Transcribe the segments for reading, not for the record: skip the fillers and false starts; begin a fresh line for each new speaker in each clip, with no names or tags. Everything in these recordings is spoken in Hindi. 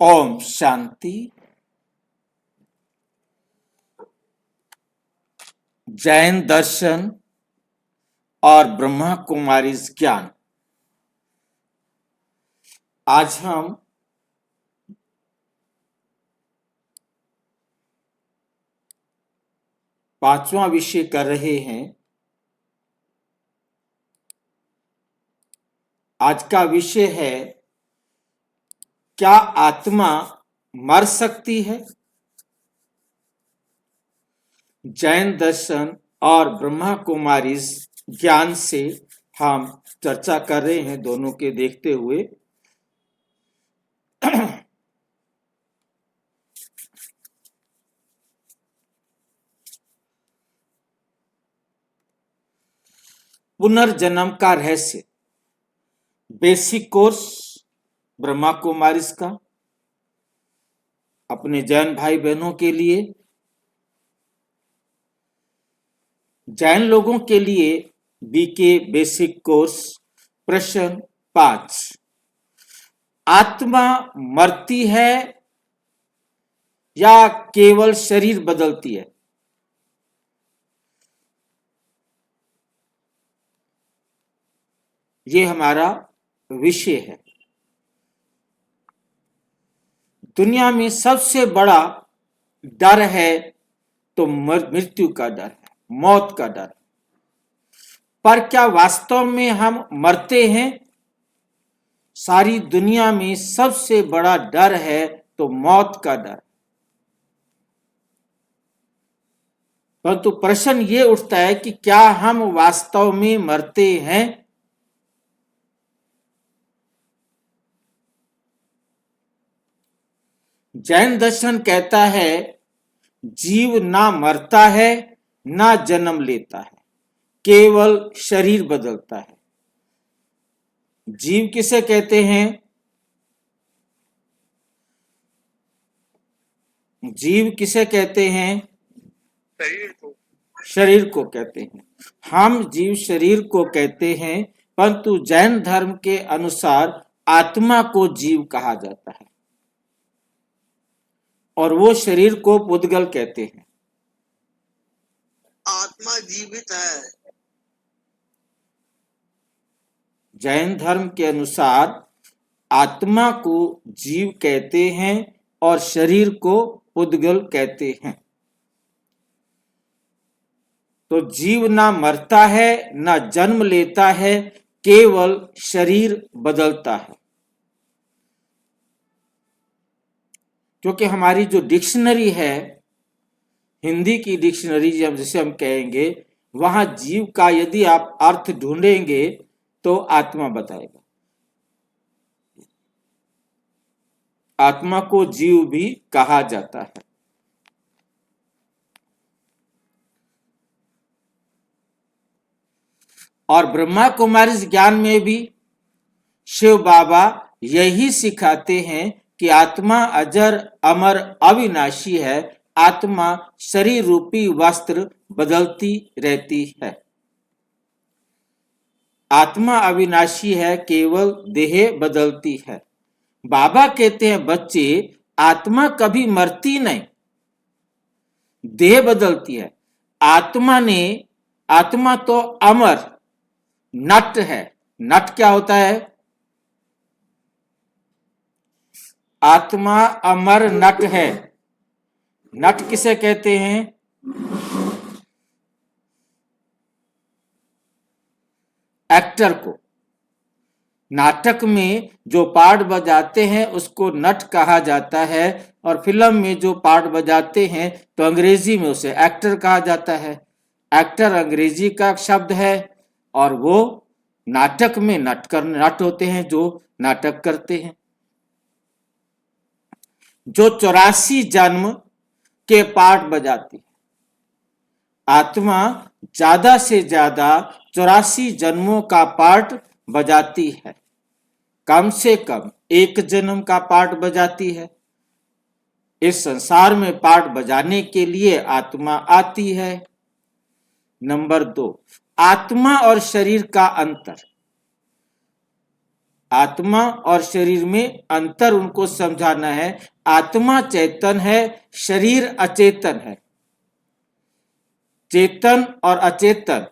ओम शांति। जैन दर्शन और ब्रह्मा कुमारी ज्ञान। आज हम पांचवा विषय कर रहे हैं। आज का विषय है, क्या आत्मा मर सकती है? जैन दर्शन और ब्रह्मा कुमारी ज्ञान से हम चर्चा कर रहे हैं, दोनों के देखते हुए। पुनर्जन्म का रहस्य, बेसिक कोर्स ब्रह्मा कुमारी का अपने जैन भाई बहनों के लिए। जैन लोगों के लिए बीके बेसिक कोर्स। प्रश्न 5, आत्मा मरती है या केवल शरीर बदलती है? ये हमारा विषय है। दुनिया में सबसे बड़ा डर है तो मृत्यु का डर है, मौत का डर। पर क्या वास्तव में हम मरते हैं? सारी दुनिया में सबसे बड़ा डर है तो मौत का डर। परंतु प्रश्न ये उठता है कि क्या हम वास्तव में मरते हैं? जैन दर्शन कहता है, जीव ना मरता है ना जन्म लेता है, केवल शरीर बदलता है। जीव किसे कहते हैं? जीव किसे कहते हैं? शरीर को कहते हैं। हम जीव शरीर को कहते हैं, परंतु जैन धर्म के अनुसार आत्मा को जीव कहा जाता है और वो शरीर को पुद्गल कहते हैं।
आत्मा जीवित है।
जैन धर्म के अनुसार आत्मा को जीव कहते हैं और शरीर को पुद्गल कहते हैं। तो जीव ना मरता है ना जन्म लेता है, केवल शरीर बदलता है। क्योंकि हमारी जो डिक्शनरी है, हिंदी की डिक्शनरी जिसे हम कहेंगे, वहां जीव का यदि आप अर्थ ढूंढेंगे तो आत्मा बताएगा। आत्मा को जीव भी कहा जाता है। और ब्रह्मा कुमारी ज्ञान में भी शिव बाबा यही सिखाते हैं कि आत्मा अजर अमर अविनाशी है। आत्मा शरीर रूपी वस्त्र बदलती रहती है। आत्मा अविनाशी है, केवल देह बदलती है। बाबा कहते हैं, बच्चे, आत्मा कभी मरती नहीं, देह बदलती है। आत्मा तो अमर नट है। नट क्या होता है? आत्मा अमर नट है। नट किसे कहते हैं? एक्टर को। नाटक में जो पार्ट बजाते हैं उसको नट कहा जाता है, और फिल्म में जो पार्ट बजाते हैं तो अंग्रेजी में उसे एक्टर कहा जाता है। एक्टर अंग्रेजी का शब्द है और वो नाटक में नट होते हैं जो नाटक करते हैं। जो 84 जन्म के पार्ट बजाती है। आत्मा ज्यादा से ज्यादा 84 जन्मों का पार्ट बजाती है। कम से कम एक जन्म का पार्ट बजाती है। इस संसार में पार्ट बजाने के लिए आत्मा आती है। नंबर 2, आत्मा और शरीर का अंतर। आत्मा और शरीर में अंतर उनको समझाना है। आत्मा चेतन है, शरीर अचेतन है। चेतन और अचेतन,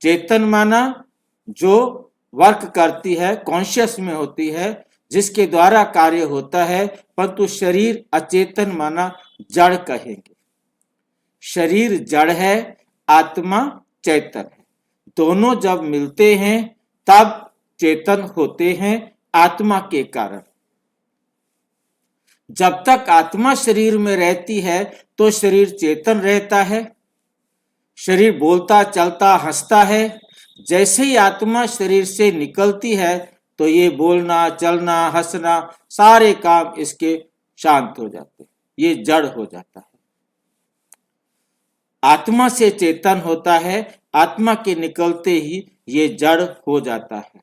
चेतन माना जो वर्क करती है, कॉन्शियस में होती है, जिसके द्वारा कार्य होता है, परंतु शरीर अचेतन माना जड़ कहेंगे। शरीर जड़ है, आत्मा चेतन है। दोनों जब मिलते हैं तब चेतन होते हैं आत्मा के कारण। जब तक आत्मा शरीर में रहती है तो शरीर चेतन रहता है, शरीर बोलता, चलता, हंसता है। जैसे ही आत्मा शरीर से निकलती है तो ये बोलना, चलना, हंसना, सारे काम इसके शांत हो जाते हैं, ये जड़ हो जाता है। आत्मा से चेतन होता है, आत्मा के निकलते ही ये जड़ हो जाता है।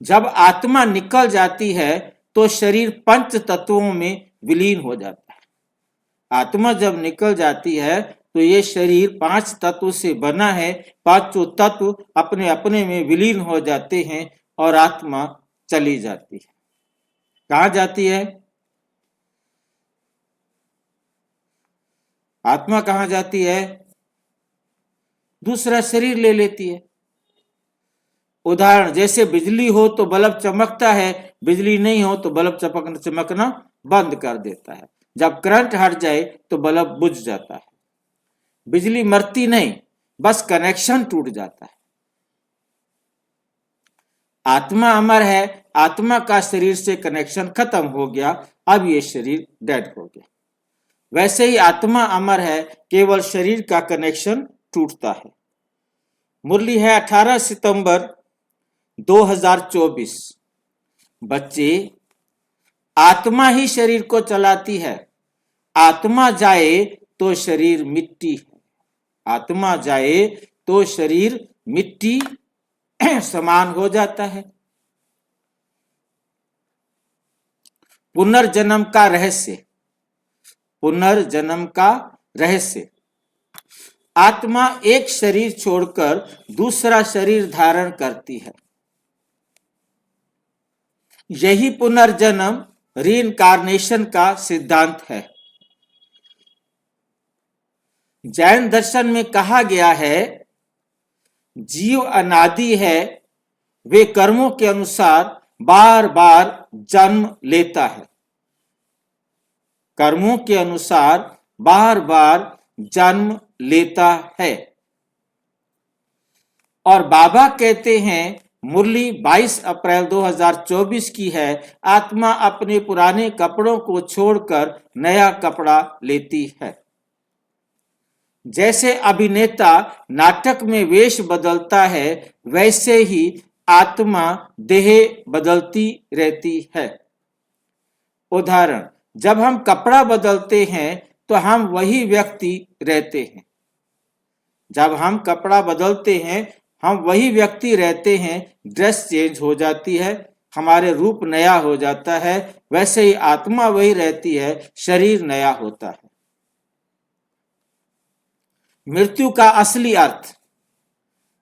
जब आत्मा निकल जाती है तो शरीर पंच तत्वों में विलीन हो जाता है। आत्मा जब निकल जाती है तो ये शरीर 5 तत्व से बना है, पांचों तत्व अपने अपने में विलीन हो जाते हैं और आत्मा चली जाती है। कहाँ जाती है? आत्मा कहाँ जाती है? दूसरा शरीर ले लेती है। उदाहरण, जैसे बिजली हो तो बल्ब चमकता है, बिजली नहीं हो तो बल्ब चमकना बंद कर देता है। जब करंट हट जाए तो बल्ब बुझ जाता है। बिजली मरती नहीं, बस कनेक्शन टूट जाता है। आत्मा अमर है, आत्मा का शरीर से कनेक्शन खत्म हो गया, अब ये शरीर डेड हो गया। वैसे ही आत्मा अमर है, केवल शरीर का कनेक्शन टूटता है। मुरली है 18 सितंबर 2024। बच्चे, आत्मा ही शरीर को चलाती है। आत्मा जाए तो शरीर मिट्टी है। आत्मा जाए तो शरीर मिट्टी समान हो जाता है। पुनर्जन्म का रहस्य, पुनर्जन्म का रहस्य। आत्मा एक शरीर छोड़कर दूसरा शरीर धारण करती है। यही पुनर्जन्म, रीइंकार्नेशन का सिद्धांत है। जैन दर्शन में कहा गया है, जीव अनादि है, वे कर्मों के अनुसार बार बार जन्म लेता है। कर्मों के अनुसार बार बार जन्म लेता है। और बाबा कहते हैं, मुरली 22 अप्रैल 2024 की है, आत्मा अपने पुराने कपड़ों को छोड़कर नया कपड़ा लेती है। जैसे अभिनेता नाटक में वेश बदलता है, वैसे ही आत्मा देह बदलती रहती है। उदाहरण, जब हम कपड़ा बदलते हैं तो हम वही व्यक्ति रहते हैं। जब हम कपड़ा बदलते हैं हम वही व्यक्ति रहते हैं, ड्रेस चेंज हो जाती है, हमारे रूप नया हो जाता है। वैसे ही आत्मा वही रहती है, शरीर नया होता है। मृत्यु का असली अर्थ,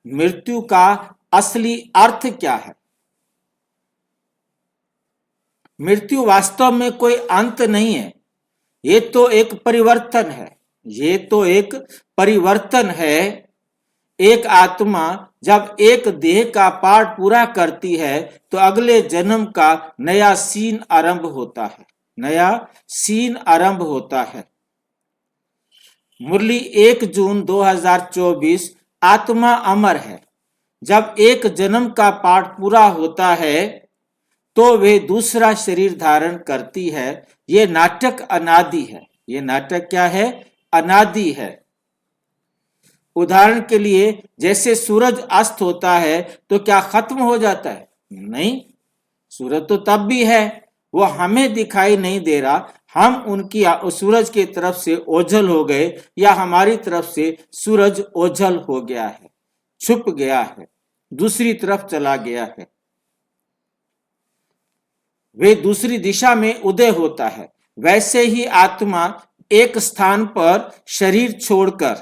मृत्यु का असली अर्थ क्या है? मृत्यु वास्तव में कोई अंत नहीं है, ये तो एक परिवर्तन है। ये तो एक परिवर्तन है। एक आत्मा जब एक देह का पार्ट पूरा करती है तो अगले जन्म का नया सीन आरंभ होता है, नया सीन आरंभ होता है। मुरली 1 जून 2024, आत्मा अमर है। जब एक जन्म का पार्ट पूरा होता है तो वे दूसरा शरीर धारण करती है। ये नाटक अनादि है। ये नाटक क्या है? अनादि है। उदाहरण के लिए, जैसे सूरज अस्त होता है तो क्या खत्म हो जाता है? नहीं, सूरज तो तब भी है, वो हमें दिखाई नहीं दे रहा। हम उनकी सूरज की तरफ से ओझल हो गए या हमारी तरफ से सूरज ओझल हो गया है, छुप गया है, दूसरी तरफ चला गया है। वे दूसरी दिशा में उदय होता है। वैसे ही आत्मा एक स्थान पर शरीर छोड़कर,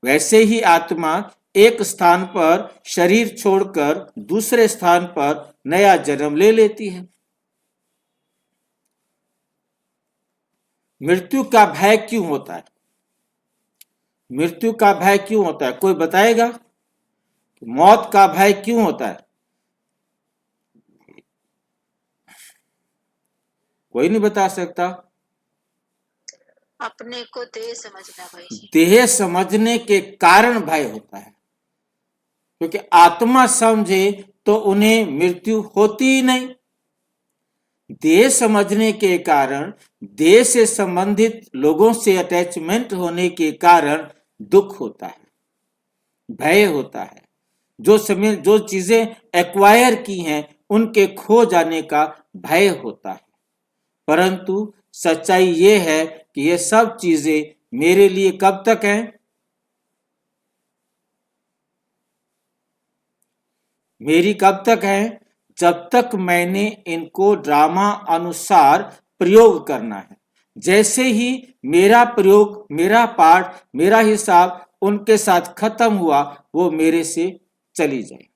वैसे ही आत्मा एक स्थान पर शरीर छोड़कर दूसरे स्थान पर नया जन्म ले लेती है। मृत्यु का भय क्यों होता है? मृत्यु का भय क्यों होता है? कोई बताएगा? मौत का भय क्यों होता है? कोई नहीं बता सकता।
अपने को देह समझना भाई।
देह समझने के कारण भय होता है, क्योंकि आत्मा समझे तो उन्हें मृत्यु होती ही नहीं। देह समझने के कारण, देह से संबंधित लोगों से अटैचमेंट होने के कारण दुख होता है, भय होता है। जो चीजें एक्वायर की हैं उनके खो जाने का भय होता है। परंतु सच्चाई ये है कि ये सब चीजें मेरे लिए कब तक हैं? मेरी कब तक है? जब तक मैंने इनको ड्रामा अनुसार प्रयोग करना है। जैसे ही मेरा प्रयोग, मेरा पाठ, मेरा हिसाब उनके साथ खत्म हुआ, वो मेरे से चली जाएगी,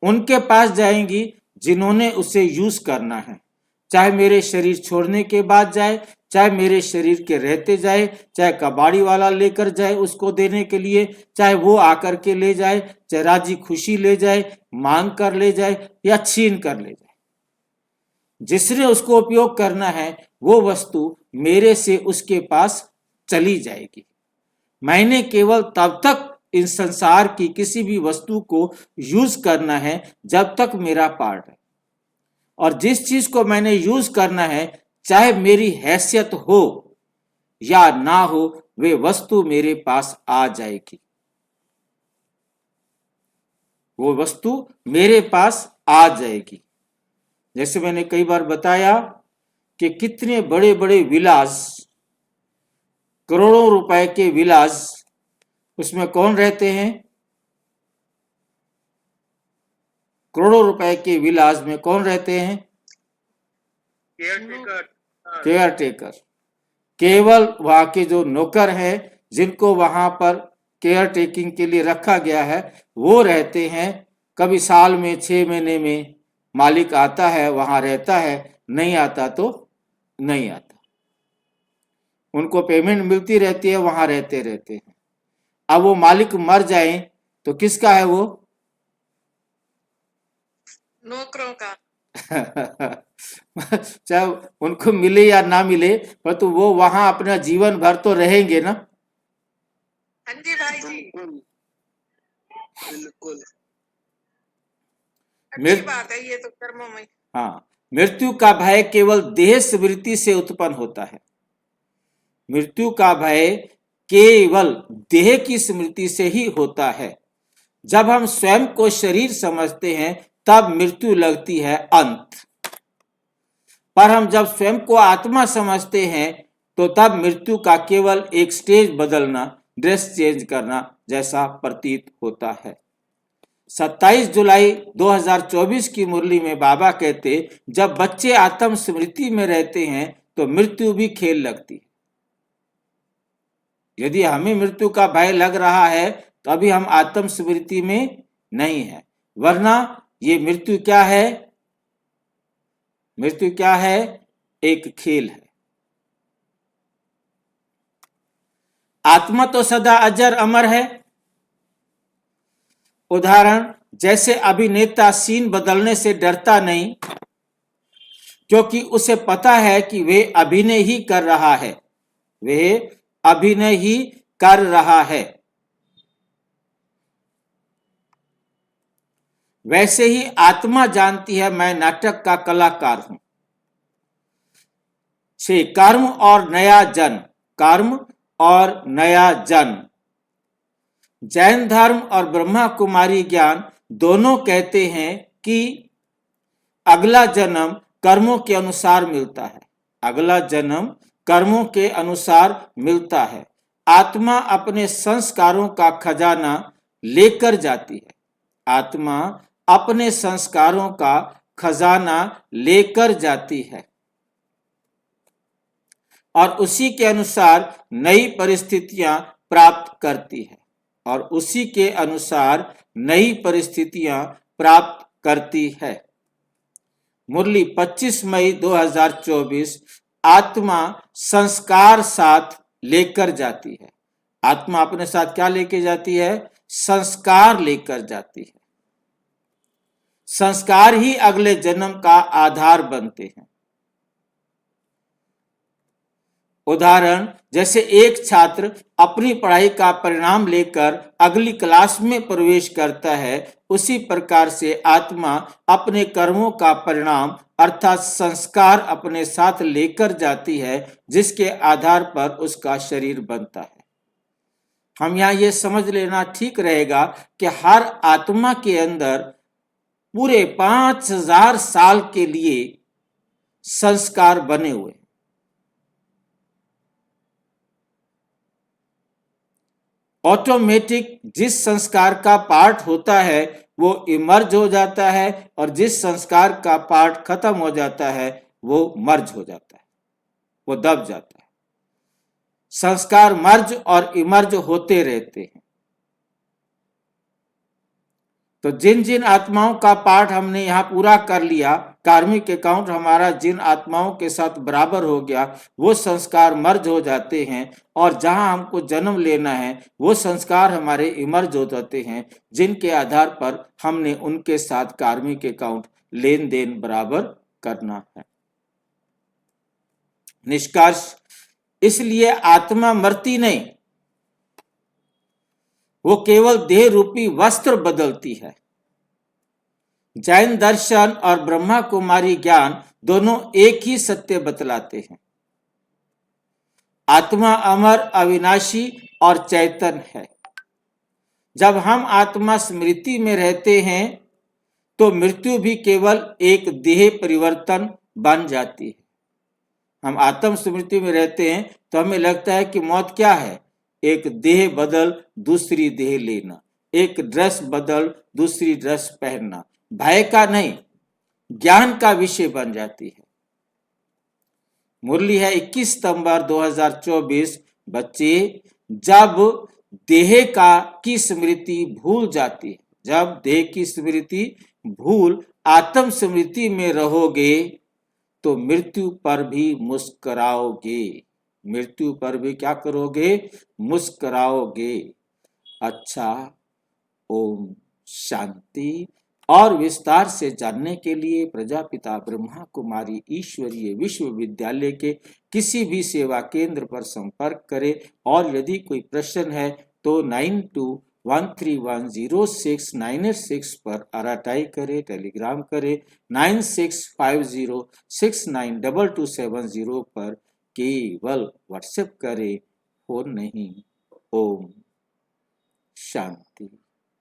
उनके पास जाएंगी जिन्होंने उसे यूज करना है। चाहे मेरे शरीर छोड़ने के बाद जाए, चाहे मेरे शरीर के रहते जाए, चाहे कबाड़ी वाला लेकर जाए उसको देने के लिए, चाहे वो आकर के ले जाए, चाहे राजी खुशी ले जाए, मांग कर ले जाए या छीन कर ले जाए, जिसने उसको उपयोग करना है वो वस्तु मेरे से उसके पास चली जाएगी। मैंने केवल तब तक इस संसार की किसी भी वस्तु को यूज करना है जब तक मेरा पार्ट है, और जिस चीज को मैंने यूज करना है, चाहे मेरी हैसियत हो या ना हो, वे वस्तु मेरे पास आ जाएगी, वो वस्तु मेरे पास आ जाएगी। जैसे मैंने कई बार बताया कि कितने बड़े बड़े विलास, करोड़ों रुपए के विलास, उसमें कौन रहते हैं? करोड़ों रुपए के विलास में कौन रहते हैं? Care taker. केवल वहां के जो नौकर हैं, जिनको वहां पर केयर टेकिंग के लिए रखा गया है, वो रहते हैं। कभी साल में 6 महीने में मालिक आता है, वहां रहता है, नहीं आता तो नहीं आता, उनको पेमेंट मिलती रहती है, वहां रहते रहते हैं। अब वो मालिक मर जाए तो किसका है वो?
नौकरों का।
चाहे उनको मिले या ना मिले, पर तो वो वहां अपना जीवन भर तो रहेंगे ना।
हाँ जी भाई जी, बिल्कुल अच्छी बात है ये तो कर्मों में।
हाँ, मृत्यु का भय केवल देह स्मृति से उत्पन्न होता है। मृत्यु का भय केवल देह की स्मृति से ही होता है। जब हम स्वयं को शरीर समझते हैं तब मृत्यु लगती है अंत, पर हम जब स्वयं को आत्मा समझते हैं तो तब मृत्यु का केवल एक स्टेज बदलना, ड्रेस चेंज करना जैसा प्रतीत होता है। 27 जुलाई 2024 की मुरली में बाबा कहते, जब बच्चे आत्म स्मृति में रहते हैं तो मृत्यु भी खेल लगती है। यदि हमें मृत्यु का भय लग रहा है तो अभी हम आत्म स्मृति में नहीं है, वरना ये मृत्यु क्या है? मृत्यु क्या है? एक खेल है। आत्मा तो सदा अजर अमर है। उदाहरण, जैसे अभिनेता सीन बदलने से डरता नहीं, क्योंकि उसे पता है कि वे अभिनय ही कर रहा है, वे अभिनय ही कर रहा है। वैसे ही आत्मा जानती है मैं नाटक का कलाकार हूं। 6 कर्म और नया जन्म। कर्म और नया जन्म। जैन धर्म और ब्रह्मा कुमारी ज्ञान दोनों कहते हैं कि अगला जन्म कर्मों के अनुसार मिलता है। अगला जन्म कर्मों के अनुसार मिलता है। आत्मा अपने संस्कारों का खजाना लेकर जाती है। आत्मा अपने संस्कारों का खजाना लेकर जाती है और उसी के अनुसार नई परिस्थितियां प्राप्त करती है। और उसी के अनुसार नई परिस्थितियां प्राप्त करती है। मुरली 25 मई 2024। आत्मा संस्कार साथ लेकर जाती है। आत्मा अपने साथ क्या लेके जाती है? संस्कार लेकर जाती है। संस्कार ही अगले जन्म का आधार बनते हैं। उदाहरण, जैसे एक छात्र अपनी पढ़ाई का परिणाम लेकर अगली क्लास में प्रवेश करता है, उसी प्रकार से आत्मा अपने कर्मों का परिणाम अर्थात संस्कार अपने साथ लेकर जाती है, जिसके आधार पर उसका शरीर बनता है। हम यहाँ ये समझ लेना ठीक रहेगा कि हर आत्मा के अंदर पूरे 5000 साल के लिए संस्कार बने हुए। ऑटोमेटिक जिस संस्कार का पार्ट होता है वो इमर्ज हो जाता है, और जिस संस्कार का पार्ट खत्म हो जाता है वो मर्ज हो जाता है, वो दब जाता है। संस्कार मर्ज और इमर्ज होते रहते हैं। तो जिन जिन आत्माओं का पार्ट हमने यहाँ पूरा कर लिया, कार्मिक अकाउंट हमारा जिन आत्माओं के साथ बराबर हो गया, वो संस्कार मर्ज हो जाते हैं, और जहां हमको जन्म लेना है वो संस्कार हमारे इमर्ज हो जाते हैं, जिनके आधार पर हमने उनके साथ कार्मिक अकाउंट लेन देन बराबर करना है। निष्कर्ष, इसलिए आत्मा मरती नहीं, वो केवल देह रूपी वस्त्र बदलती है। जैन दर्शन और ब्रह्मा कुमारी ज्ञान दोनों एक ही सत्य बतलाते हैं। आत्मा अमर, अविनाशी और चैतन्य है। जब हम आत्मा स्मृति में रहते हैं तो मृत्यु भी केवल एक देह परिवर्तन बन जाती है। हम आत्म स्मृति में रहते हैं तो हमें लगता है कि मौत क्या है? एक देह बदल दूसरी देह लेना, एक ड्रेस बदल दूसरी ड्रेस पहनना, भय का नहीं, ज्ञान का विषय बन जाती है। मुरली है 21 सितंबर 2024। बच्चे, जब देह की स्मृति भूल जाती है, जब देह की स्मृति भूल आत्म स्मृति में रहोगे तो मृत्यु पर भी मुस्कुराओगे। मृत्यु पर भी क्या करोगे? मुस्कुराओगे। अच्छा, ओम शांति। और विस्तार से जानने के लिए प्रजापिता ब्रह्मा कुमारी ईश्वरीय विश्वविद्यालय के किसी भी सेवा केंद्र पर संपर्क करें, और यदि कोई प्रश्न है तो 9213106986 पर आरटाई करें, टेलीग्राम करें 9650692270 पर, केवल व्हाट्सएप करें, फोन नहीं। ओम शांति।